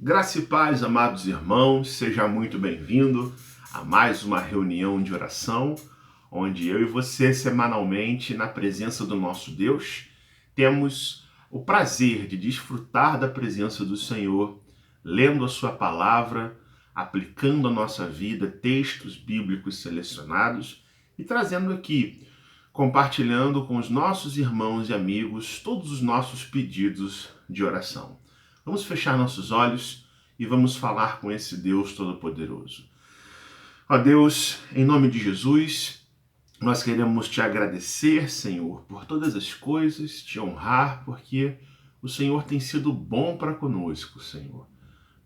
Graça e paz, amados irmãos, seja muito bem-vindo a mais uma reunião de oração, onde eu e você, semanalmente, na presença do nosso Deus, temos o prazer de desfrutar da presença do Senhor, lendo a sua palavra, aplicando à nossa vida textos bíblicos selecionados e trazendo aqui, compartilhando com os nossos irmãos e amigos todos os nossos pedidos de oração. Vamos fechar nossos olhos e vamos falar com esse Deus Todo-Poderoso. Ó Deus, em nome de Jesus, nós queremos te agradecer, Senhor, por todas as coisas, te honrar, porque o Senhor tem sido bom para conosco, Senhor.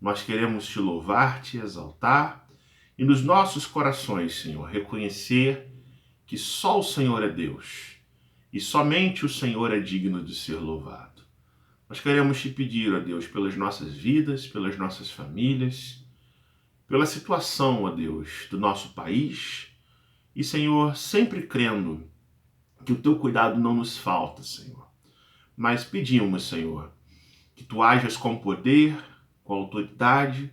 Nós queremos te louvar, te exaltar e nos nossos corações, Senhor, reconhecer que só o Senhor é Deus e somente o Senhor é digno de ser louvado. Nós queremos te pedir, ó Deus, pelas nossas vidas, pelas nossas famílias, pela situação, ó Deus, do nosso país. E, Senhor, sempre crendo que o teu cuidado não nos falta, Senhor. Mas pedimos, Senhor, que tu hajas com poder, com autoridade,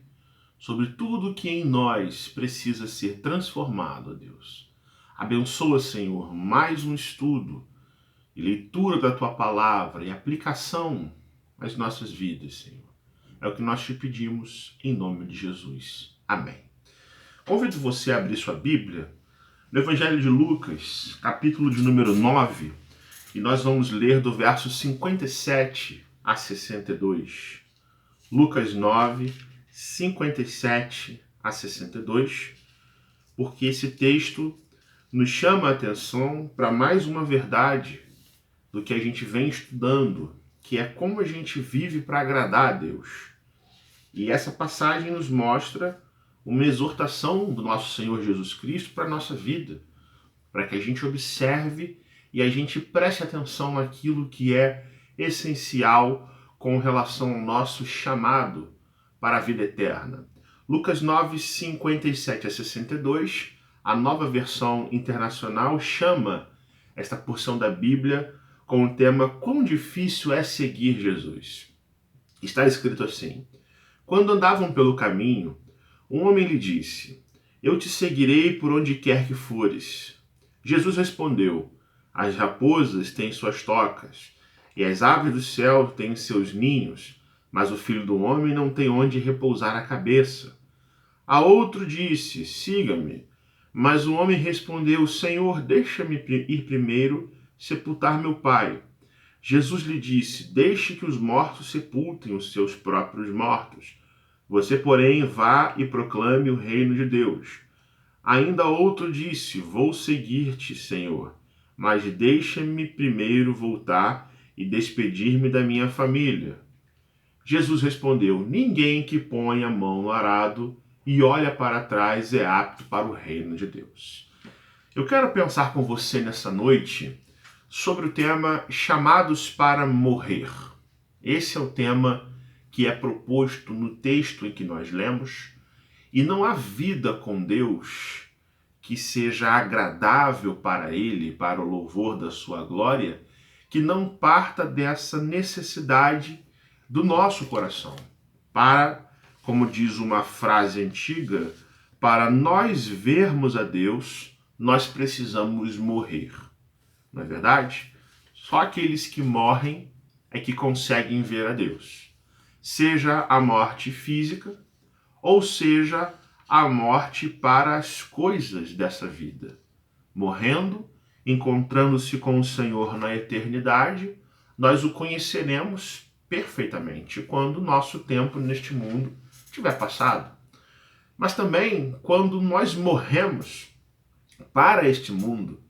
sobre tudo que em nós precisa ser transformado, ó Deus. Abençoa, Senhor, mais um estudo e leitura da tua palavra e aplicação as nossas vidas, Senhor. É o que nós te pedimos em nome de Jesus. Amém. Convido você a abrir sua Bíblia no Evangelho de Lucas, capítulo de número 9, e nós vamos ler do verso 57 a 62. Lucas 9, 57 a 62, porque esse texto nos chama a atenção para mais uma verdade do que a gente vem estudando, que é como a gente vive para agradar a Deus. E essa passagem nos mostra uma exortação do nosso Senhor Jesus Cristo para a nossa vida, para que a gente observe e a gente preste atenção naquilo que é essencial com relação ao nosso chamado para a vida eterna. Lucas 9, 57 a 62, a Nova Versão Internacional chama esta porção da Bíblia com o tema Quão difícil é seguir Jesus. Está escrito assim: Quando andavam pelo caminho, um homem lhe disse: Eu te seguirei por onde quer que fores. Jesus respondeu: As raposas têm suas tocas, e as aves do céu têm seus ninhos, mas o filho do homem não tem onde repousar a cabeça. A outro disse: Siga-me. Mas o homem respondeu: Senhor, deixa-me ir primeiro sepultar meu pai. Jesus lhe disse: Deixe que os mortos sepultem os seus próprios mortos. Você, porém, vá e proclame o reino de Deus. Ainda outro disse: Vou seguir-te, Senhor, mas deixa-me primeiro voltar e despedir-me da minha família. Jesus respondeu: Ninguém que põe a mão no arado e olha para trás é apto para o reino de Deus. Eu quero pensar com você nessa noite sobre o tema Chamados para Morrer. Esse é o tema que é proposto no texto em que nós lemos, e não há vida com Deus que seja agradável para Ele, para o louvor da sua glória, que não parta dessa necessidade do nosso coração. Para, como diz uma frase antiga, para nós vermos a Deus, nós precisamos morrer. Não é verdade? Só aqueles que morrem é que conseguem ver a Deus. Seja a morte física, ou seja a morte para as coisas dessa vida. Morrendo, encontrando-se com o Senhor na eternidade, nós o conheceremos perfeitamente quando o nosso tempo neste mundo tiver passado. Mas também quando nós morremos para este mundo,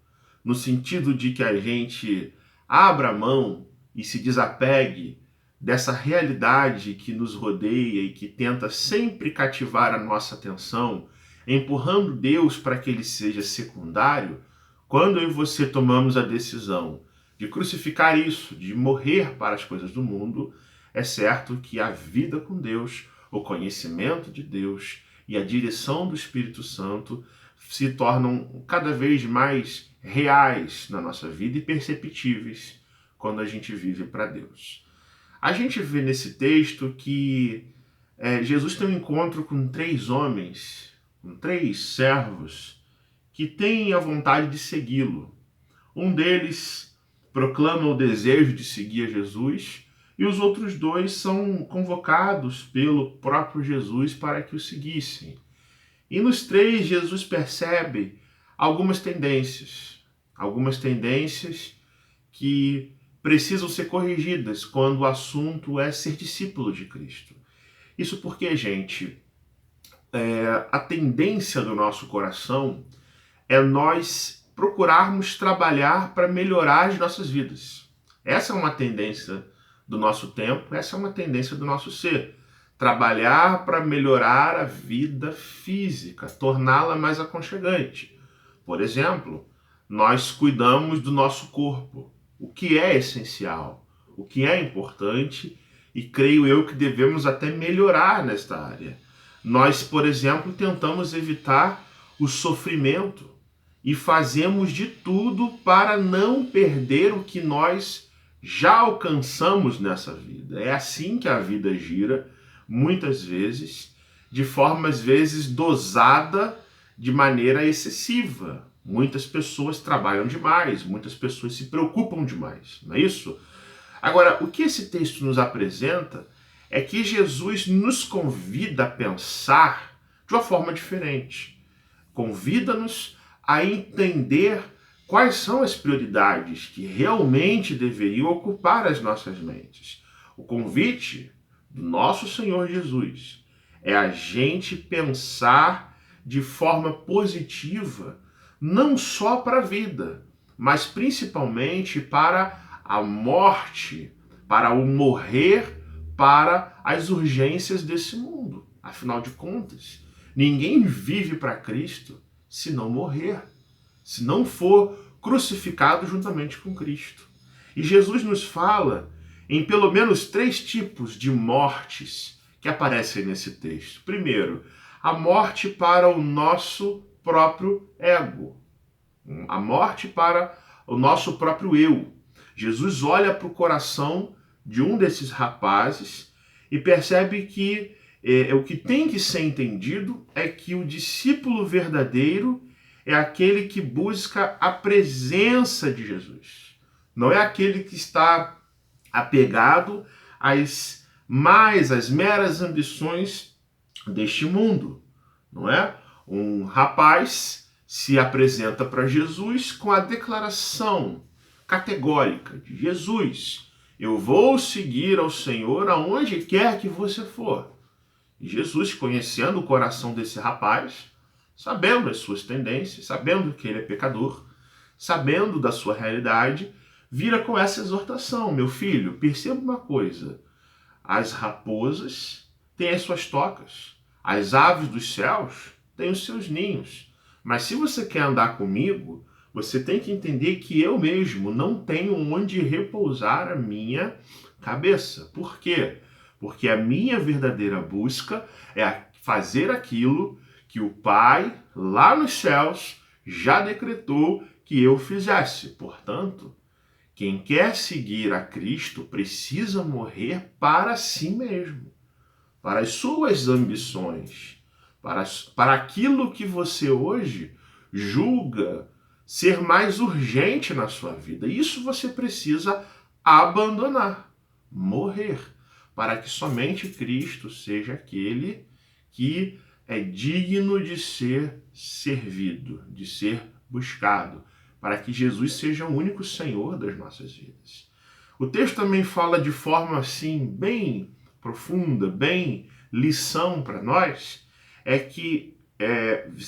no sentido de que a gente abra mão e se desapegue dessa realidade que nos rodeia e que tenta sempre cativar a nossa atenção, empurrando Deus para que ele seja secundário, quando eu e você tomamos a decisão de crucificar isso, de morrer para as coisas do mundo, é certo que a vida com Deus, o conhecimento de Deus e a direção do Espírito Santo se tornam cada vez mais reais na nossa vida e perceptíveis quando a gente vive para Deus. A gente vê nesse texto que Jesus tem um encontro com 3 homens, com 3 servos, que têm a vontade de segui-lo. Um deles proclama o desejo de seguir a Jesus, e os outros 2 são convocados pelo próprio Jesus para que o seguissem. E nos 3, Jesus percebe algumas tendências que precisam ser corrigidas quando o assunto é ser discípulo de Cristo. Isso porque, gente, a tendência do nosso coração é nós procurarmos trabalhar para melhorar as nossas vidas. Essa é uma tendência do nosso tempo, essa é uma tendência do nosso ser. Trabalhar para melhorar a vida física, torná-la mais aconchegante. Por exemplo, nós cuidamos do nosso corpo, o que é essencial, o que é importante, e creio eu que devemos até melhorar nesta área. Nós, por exemplo, tentamos evitar o sofrimento e fazemos de tudo para não perder o que nós já alcançamos nessa vida. É assim que a vida gira, muitas vezes, de forma às vezes dosada, de maneira excessiva. Muitas pessoas trabalham demais, muitas pessoas se preocupam demais, não é isso? Agora, o que esse texto nos apresenta é que Jesus nos convida a pensar de uma forma diferente. Convida-nos a entender quais são as prioridades que realmente deveriam ocupar as nossas mentes. O convite do nosso Senhor Jesus é a gente pensar de forma positiva, não só para a vida, mas principalmente para a morte, para o morrer, para as urgências desse mundo. Afinal de contas, ninguém vive para Cristo se não morrer, se não for crucificado juntamente com Cristo. E Jesus nos fala em pelo menos 3 tipos de mortes que aparecem nesse texto. Primeiro, a morte para o nosso próprio ego, a morte para o nosso próprio eu. Jesus olha para o coração de um desses rapazes e percebe que o que tem que ser entendido é que o discípulo verdadeiro é aquele que busca a presença de Jesus. Não é aquele que está apegado às meras ambições deste mundo, não é? Um rapaz se apresenta para Jesus com a declaração categórica de: Jesus, eu vou seguir ao Senhor aonde quer que você for. E Jesus, conhecendo o coração desse rapaz, sabendo as suas tendências, sabendo que ele é pecador, sabendo da sua realidade, vira com essa exortação: meu filho, perceba uma coisa, as raposas têm as suas tocas, as aves dos céus têm os seus ninhos, mas se você quer andar comigo, você tem que entender que eu mesmo não tenho onde repousar a minha cabeça. Por quê? Porque a minha verdadeira busca é fazer aquilo que o Pai, lá nos céus, já decretou que eu fizesse. Portanto, quem quer seguir a Cristo precisa morrer para si mesmo, para as suas ambições, para aquilo que você hoje julga ser mais urgente na sua vida. Isso você precisa abandonar, morrer, para que somente Cristo seja aquele que é digno de ser servido, de ser buscado, para que Jesus seja o único Senhor das nossas vidas. O texto também fala de forma assim bem profunda, bem lição para nós, é que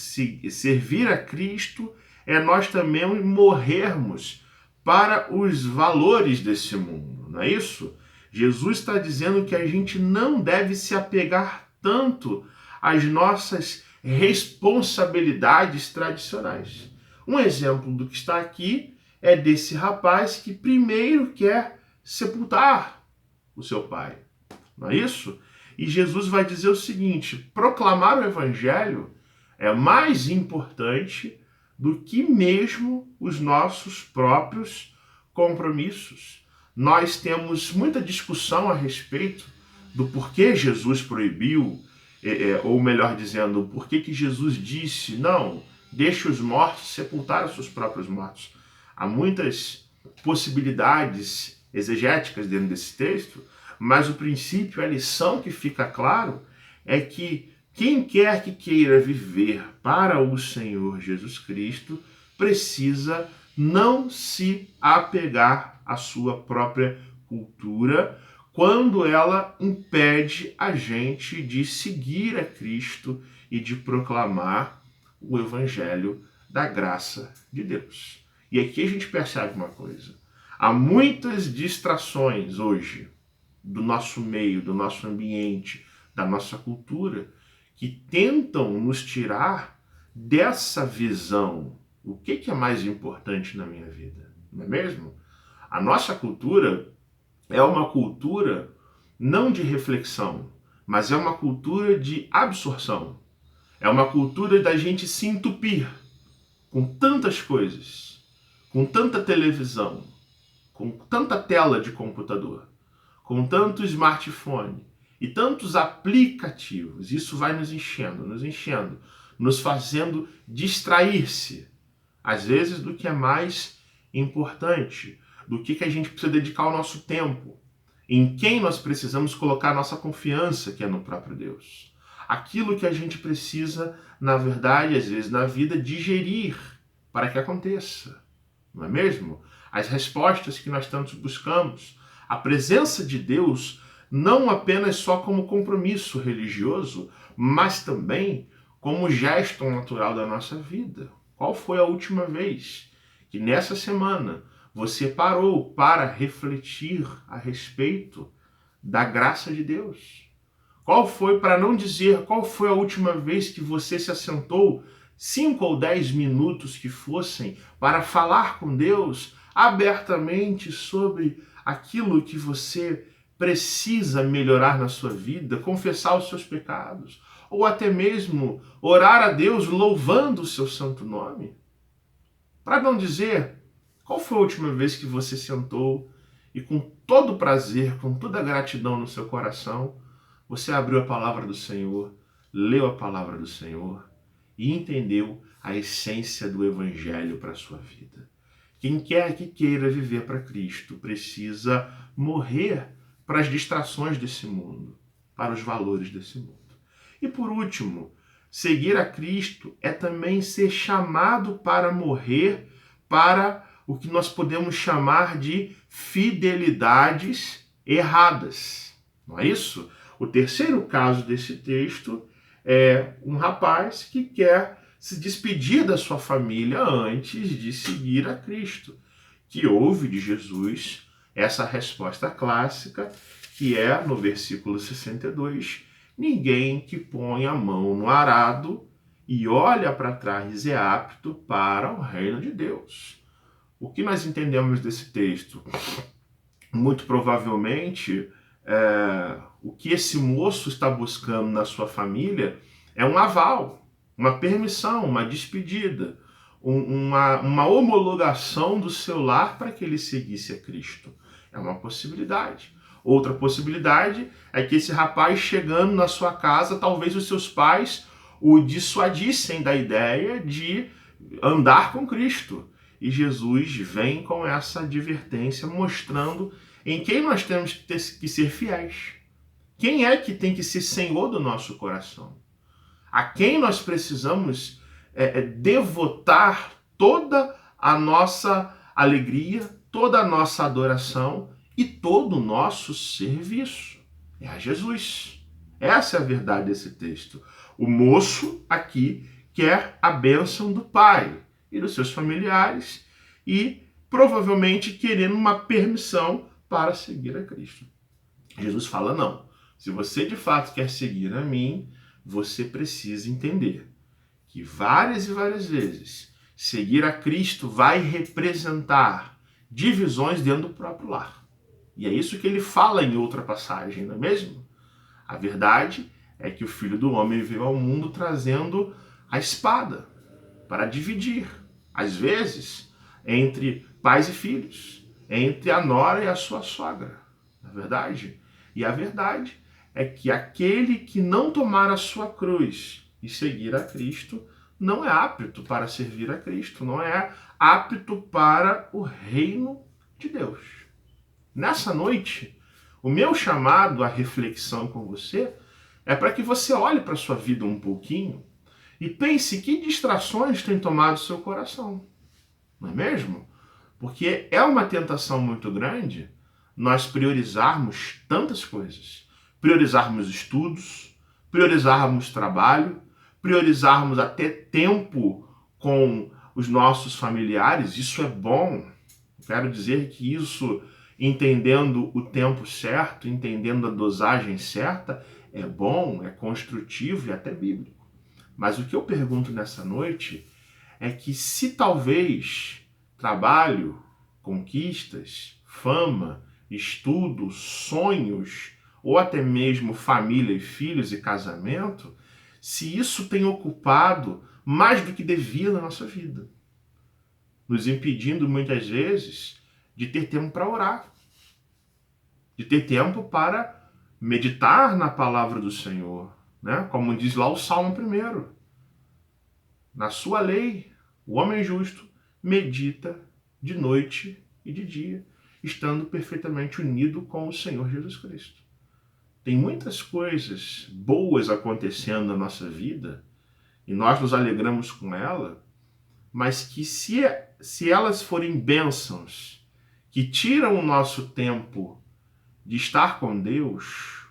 servir a Cristo é nós também morrermos para os valores desse mundo, não é isso? Jesus está dizendo que a gente não deve se apegar tanto às nossas responsabilidades tradicionais. Um exemplo do que está aqui é desse rapaz que primeiro quer sepultar o seu pai, não é isso? E Jesus vai dizer o seguinte: proclamar o evangelho é mais importante do que mesmo os nossos próprios compromissos. Nós temos muita discussão a respeito do porquê Jesus proibiu, ou melhor dizendo, por que Jesus disse, não, deixe os mortos sepultar os seus próprios mortos. Há muitas possibilidades exegéticas dentro desse texto, mas o princípio, a lição que fica claro é que quem quer que queira viver para o Senhor Jesus Cristo precisa não se apegar à sua própria cultura quando ela impede a gente de seguir a Cristo e de proclamar o Evangelho da graça de Deus. E aqui a gente percebe uma coisa. Há muitas distrações hoje do nosso meio, do nosso ambiente, da nossa cultura, que tentam nos tirar dessa visão. O que é mais importante na minha vida? Não é mesmo? A nossa cultura é uma cultura não de reflexão, mas é uma cultura de absorção. É uma cultura da gente se entupir com tantas coisas, com tanta televisão, com tanta tela de computador, com tanto smartphone e tantos aplicativos. Isso vai nos enchendo, nos fazendo distrair-se, às vezes, do que é mais importante, do que a gente precisa dedicar o nosso tempo, em quem nós precisamos colocar nossa confiança, que é no próprio Deus. Aquilo que a gente precisa, na verdade, às vezes, na vida, digerir para que aconteça. Não é mesmo? As respostas que nós tanto buscamos, a presença de Deus, não apenas só como compromisso religioso, mas também como gesto natural da nossa vida. Qual foi a última vez que nessa semana você parou para refletir a respeito da graça de Deus? Qual foi, para não dizer, qual foi a última vez que você se assentou 5 ou 10 minutos que fossem para falar com Deus abertamente sobre aquilo que você precisa melhorar na sua vida, confessar os seus pecados, ou até mesmo orar a Deus louvando o seu santo nome? Para não dizer, qual foi a última vez que você sentou e com todo prazer, com toda a gratidão no seu coração, você abriu a palavra do Senhor, leu a palavra do Senhor e entendeu a essência do Evangelho para a sua vida? Quem quer que queira viver para Cristo precisa morrer para as distrações desse mundo, para os valores desse mundo. E por último, seguir a Cristo é também ser chamado para morrer para o que nós podemos chamar de fidelidades erradas. Não é isso? O terceiro caso desse texto é um rapaz que quer se despedir da sua família antes de seguir a Cristo, que ouve de Jesus essa resposta clássica, que é, no versículo 62, ninguém que põe a mão no arado e olha para trás é apto para o reino de Deus. O que nós entendemos desse texto? Muito provavelmente, o que esse moço está buscando na sua família é um aval, uma permissão, uma despedida, uma homologação do seu lar para que ele seguisse a Cristo. É uma possibilidade. Outra possibilidade é que esse rapaz, chegando na sua casa, talvez os seus pais o dissuadissem da ideia de andar com Cristo. E Jesus vem com essa advertência, mostrando em quem nós temos que ser fiéis. Quem é que tem que ser Senhor do nosso coração? A quem nós precisamos devotar toda a nossa alegria, toda a nossa adoração e todo o nosso serviço. É a Jesus. Essa é a verdade desse texto. O moço aqui quer a bênção do pai e dos seus familiares e provavelmente querendo uma permissão para seguir a Cristo. Jesus fala, não. Se você de fato quer seguir a mim, você precisa entender que várias e várias vezes seguir a Cristo vai representar divisões dentro do próprio lar. E é isso que ele fala em outra passagem, não é mesmo? A verdade é que o Filho do Homem veio ao mundo trazendo a espada para dividir, às vezes, entre pais e filhos, entre a nora e a sua sogra. Não é verdade? E a verdade é que aquele que não tomar a sua cruz e seguir a Cristo não é apto para servir a Cristo, não é apto para o reino de Deus. Nessa noite, o meu chamado à reflexão com você é para que você olhe para a sua vida um pouquinho e pense que distrações têm tomado seu coração, não é mesmo? Porque é uma tentação muito grande nós priorizarmos tantas coisas. Priorizarmos estudos, priorizarmos trabalho, priorizarmos até tempo com os nossos familiares. Isso é bom. Quero dizer que isso, entendendo o tempo certo, entendendo a dosagem certa, é bom, é construtivo e até bíblico. Mas o que eu pergunto nessa noite é que se talvez trabalho, conquistas, fama, estudo, sonhos, ou até mesmo família e filhos e casamento, se isso tem ocupado mais do que devia na nossa vida, nos impedindo muitas vezes de ter tempo para orar, de ter tempo para meditar na palavra do Senhor, né? Como diz lá o Salmo 1. Na sua lei, o homem justo medita de noite e de dia, estando perfeitamente unido com o Senhor Jesus Cristo. Tem muitas coisas boas acontecendo na nossa vida e nós nos alegramos com ela, mas que se elas forem bênçãos que tiram o nosso tempo de estar com Deus,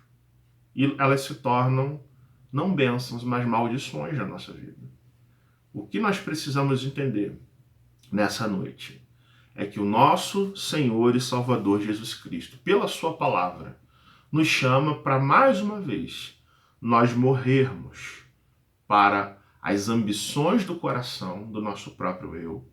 elas se tornam não bênçãos, mas maldições na nossa vida. O que nós precisamos entender nessa noite é que o nosso Senhor e Salvador Jesus Cristo, pela sua palavra, nos chama para mais uma vez nós morrermos para as ambições do coração, do nosso próprio eu,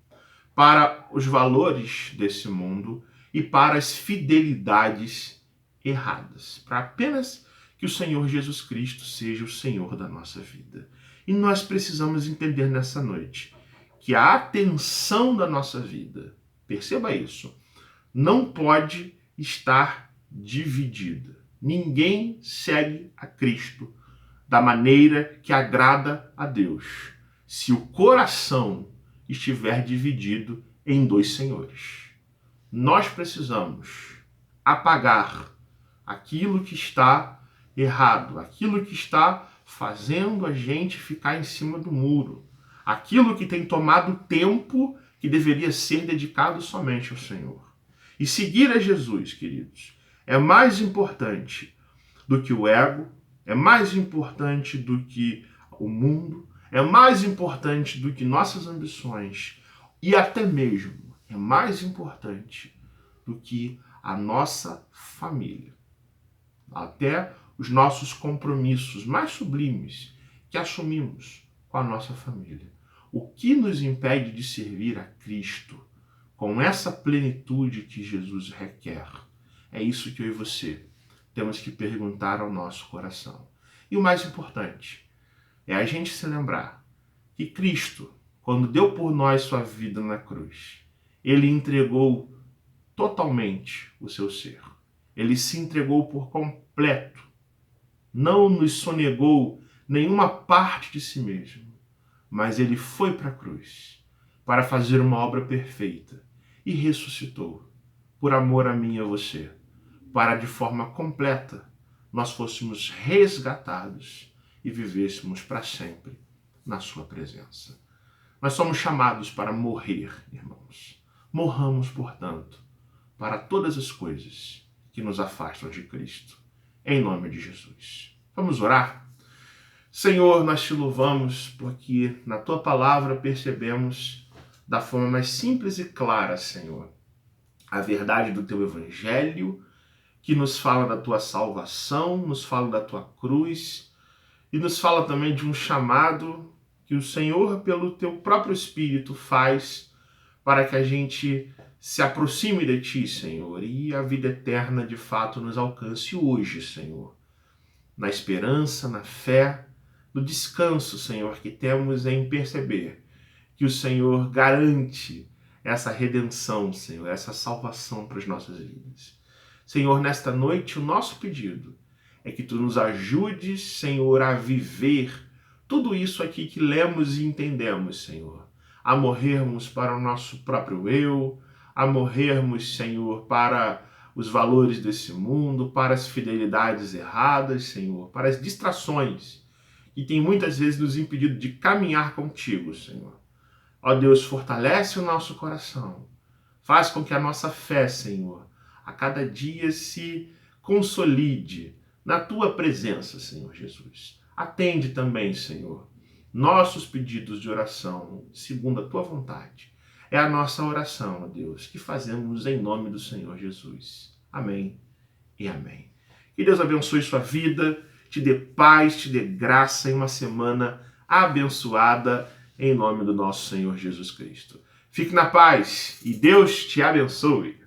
para os valores desse mundo e para as fidelidades erradas, para apenas que o Senhor Jesus Cristo seja o Senhor da nossa vida. E nós precisamos entender nessa noite que a atenção da nossa vida, perceba isso, não pode estar dividida. Ninguém segue a Cristo da maneira que agrada a Deus, se o coração estiver dividido em dois senhores. Nós precisamos apagar aquilo que está errado, aquilo que está fazendo a gente ficar em cima do muro, aquilo que tem tomado tempo que deveria ser dedicado somente ao Senhor. E seguir a Jesus, queridos, é mais importante do que o ego, é mais importante do que o mundo, é mais importante do que nossas ambições e até mesmo é mais importante do que a nossa família. Até os nossos compromissos mais sublimes que assumimos com a nossa família. O que nos impede de servir a Cristo com essa plenitude que Jesus requer? É isso que eu e você temos que perguntar ao nosso coração. E o mais importante é a gente se lembrar que Cristo, quando deu por nós sua vida na cruz, ele entregou totalmente o seu ser. Ele se entregou por completo. Não nos sonegou nenhuma parte de si mesmo, mas ele foi para a cruz para fazer uma obra perfeita e ressuscitou por amor a mim e a você, para de forma completa nós fôssemos resgatados e vivêssemos para sempre na sua presença. Nós somos chamados para morrer, irmãos. Morramos, portanto, para todas as coisas que nos afastam de Cristo. Em nome de Jesus. Vamos orar? Senhor, nós te louvamos porque na tua palavra percebemos da forma mais simples e clara, Senhor, a verdade do teu evangelho, que nos fala da tua salvação, nos fala da tua cruz e nos fala também de um chamado que o Senhor, pelo teu próprio Espírito, faz para que a gente se aproxime de ti, Senhor, e a vida eterna de fato nos alcance hoje, Senhor. Na esperança, na fé, no descanso, Senhor, que temos em perceber que o Senhor garante essa redenção, Senhor, essa salvação para as nossas vidas. Senhor, nesta noite o nosso pedido é que tu nos ajudes, Senhor, a viver tudo isso aqui que lemos e entendemos, Senhor. A morrermos para o nosso próprio eu, a morrermos, Senhor, para os valores desse mundo, para as fidelidades erradas, Senhor, para as distrações que tem muitas vezes nos impedido de caminhar contigo, Senhor. Ó Deus, fortalece o nosso coração. Faz com que a nossa fé, Senhor, a cada dia se consolide na tua presença, Senhor Jesus. Atende também, Senhor, nossos pedidos de oração, segundo a tua vontade. É a nossa oração, ó Deus, que fazemos em nome do Senhor Jesus. Amém e amém. Que Deus abençoe sua vida, te dê paz, te dê graça em uma semana abençoada em nome do nosso Senhor Jesus Cristo. Fique na paz e Deus te abençoe.